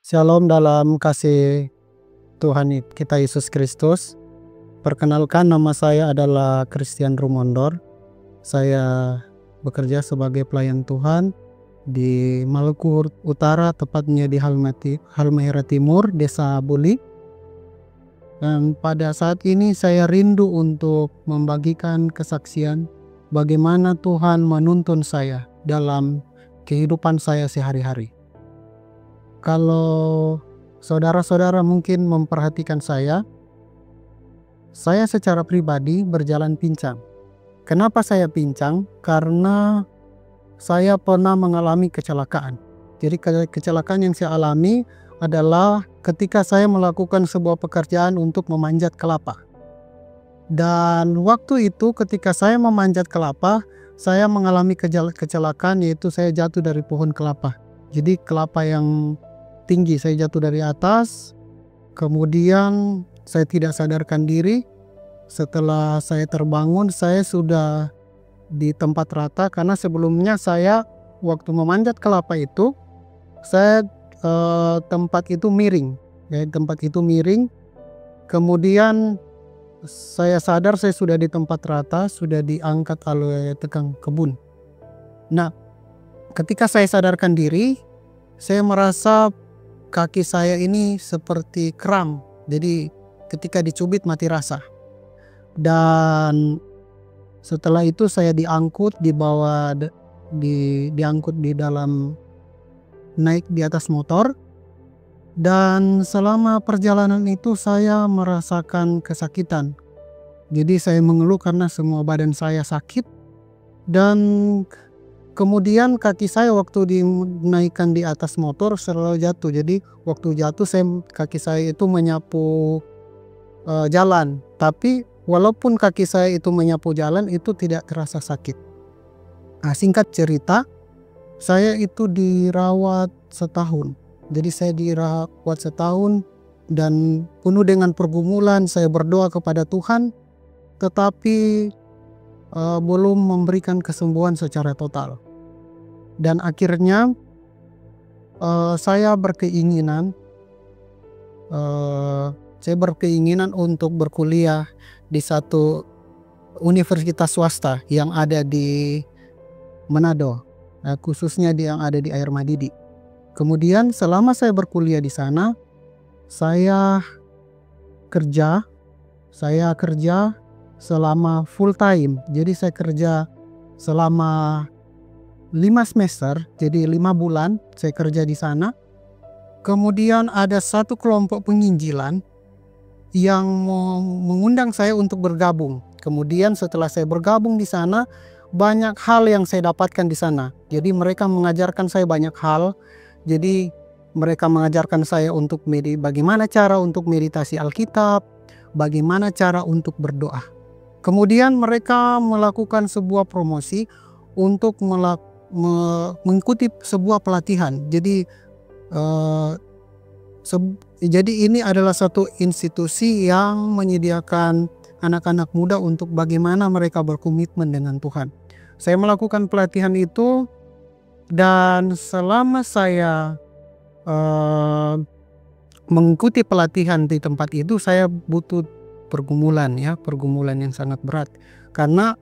Shalom dalam kasih Tuhan kita Yesus Kristus. Perkenalkan, nama saya adalah Christian Rumondor. Saya bekerja sebagai pelayan Tuhan di Maluku Utara, tepatnya di Halmahera Timur, Desa Buli. Dan pada saat ini saya rindu untuk membagikan kesaksian bagaimana Tuhan menuntun saya dalam kehidupan saya sehari-hari. Kalau saudara-saudara mungkin memperhatikan saya secara pribadi berjalan pincang. Kenapa saya pincang? Karena saya pernah mengalami kecelakaan. Jadi kecelakaan yang saya alami adalah ketika saya melakukan sebuah pekerjaan untuk memanjat kelapa. Dan waktu itu ketika saya memanjat kelapa, saya mengalami kecelakaan, yaitu saya jatuh dari pohon kelapa. Jadi kelapa yang tinggi, saya jatuh dari atas. Kemudian saya tidak sadarkan diri. Setelah saya terbangun, saya sudah di tempat rata, karena sebelumnya saya waktu memanjat kelapa itu tempat itu miring, tempat itu miring. Kemudian saya sadar saya sudah di tempat rata, sudah diangkat oleh tukang kebun. Nah, ketika saya sadarkan diri, saya merasa kaki saya ini seperti kram. Jadi ketika dicubit mati rasa. Dan setelah itu saya diangkut, diangkut di dalam, naik di atas motor. Dan selama perjalanan itu saya merasakan kesakitan. Jadi saya mengeluh karena semua badan saya sakit. Dan kemudian kaki saya waktu dinaikkan di atas motor selalu jatuh. Jadi waktu jatuh kaki saya itu menyapu jalan. Tapi walaupun kaki saya itu menyapu jalan, itu tidak terasa sakit. Nah, singkat cerita, saya itu dirawat setahun. Jadi saya dirawat setahun dan penuh dengan pergumulan. Saya berdoa kepada Tuhan, tetapi belum memberikan kesembuhan secara total. Dan akhirnya saya berkeinginan untuk berkuliah di satu universitas swasta yang ada di Manado, khususnya yang ada di Air Madidi. Kemudian selama saya berkuliah di sana, saya kerja selama full time. Jadi saya kerja selama 5 semester, jadi 5 bulan saya kerja di sana. Kemudian ada satu kelompok penginjilan yang mengundang saya untuk bergabung. Kemudian setelah saya bergabung di sana, banyak hal yang saya dapatkan di sana. Jadi mereka mengajarkan saya banyak hal. Jadi mereka mengajarkan saya untuk bagaimana cara untuk meditasi Alkitab, bagaimana cara untuk berdoa. Kemudian mereka melakukan sebuah promosi untuk mengikuti sebuah pelatihan. Jadi ini adalah satu institusi yang menyediakan anak-anak muda untuk bagaimana mereka berkomitmen dengan Tuhan. Saya melakukan pelatihan itu, dan selama saya mengikuti pelatihan di tempat itu, saya butuh pergumulan yang sangat berat. Karena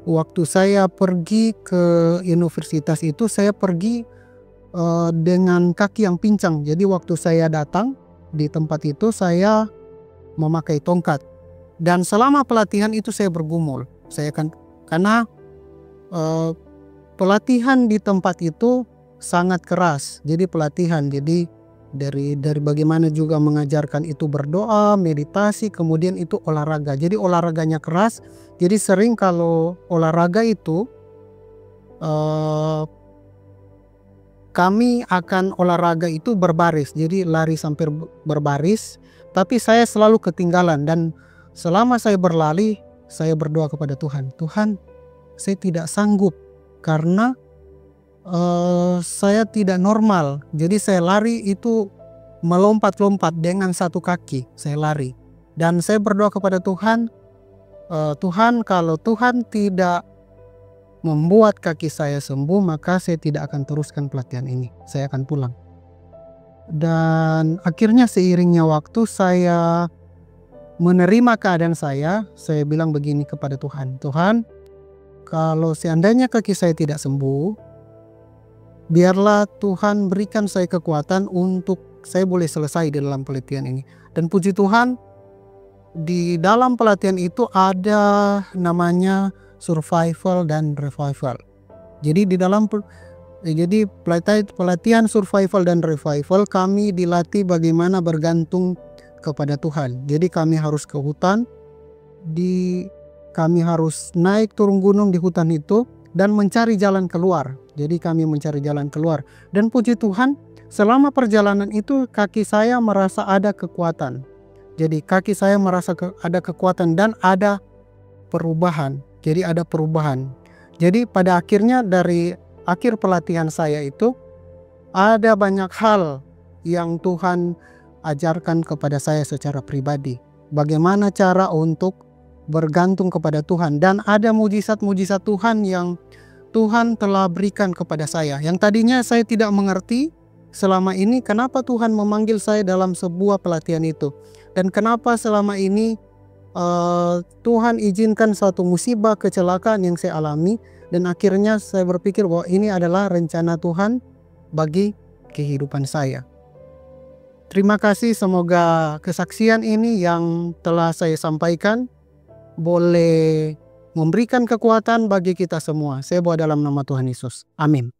waktu saya pergi ke universitas itu, saya pergi dengan kaki yang pincang. Jadi waktu saya datang di tempat itu, saya memakai tongkat. Dan selama pelatihan itu saya bergumul. Karena pelatihan di tempat itu sangat keras. Jadi dari bagaimana juga mengajarkan itu berdoa, meditasi, kemudian itu olahraga. Jadi olahraganya keras. Jadi sering kalau olahraga itu kami akan olahraga itu berbaris. Jadi lari sampai berbaris. Tapi saya selalu ketinggalan. Dan selama saya berlari, saya berdoa kepada Tuhan. Tuhan, saya tidak sanggup karena saya tidak normal. Jadi saya lari itu melompat-lompat dengan satu kaki. Saya lari. Dan saya berdoa kepada Tuhan, Tuhan, kalau Tuhan tidak membuat kaki saya sembuh, maka saya tidak akan teruskan pelatihan ini. Saya akan pulang. Dan akhirnya seiringnya waktu saya menerima keadaan saya bilang begini kepada Tuhan, "Tuhan, kalau seandainya kaki saya tidak sembuh, biarlah Tuhan berikan saya kekuatan untuk saya boleh selesai di dalam pelatihan ini." Dan puji Tuhan, di dalam pelatihan itu ada namanya survival dan revival. Jadi di dalam pelatihan survival dan revival kami dilatih bagaimana bergantung kepada Tuhan. Jadi kami harus ke hutan, kami harus naik turun gunung di hutan itu dan mencari jalan keluar. Jadi kami mencari jalan keluar. Dan puji Tuhan, selama perjalanan itu kaki saya merasa ada kekuatan. Jadi kaki saya merasa ada kekuatan dan ada perubahan. Jadi ada perubahan. Jadi pada akhirnya dari akhir pelatihan saya itu ada banyak hal yang Tuhan ajarkan kepada saya secara pribadi. Bagaimana cara untuk bergantung kepada Tuhan, dan ada mujizat-mujizat Tuhan yang Tuhan telah berikan kepada saya. Yang tadinya saya tidak mengerti selama ini kenapa Tuhan memanggil saya dalam sebuah pelatihan itu. Dan kenapa selama ini Tuhan izinkan suatu musibah, kecelakaan yang saya alami. Dan akhirnya saya berpikir bahwa ini adalah rencana Tuhan bagi kehidupan saya. Terima kasih, semoga kesaksian ini yang telah saya sampaikan boleh memberikan kekuatan bagi kita semua. Saya bawa dalam nama Tuhan Yesus. Amin.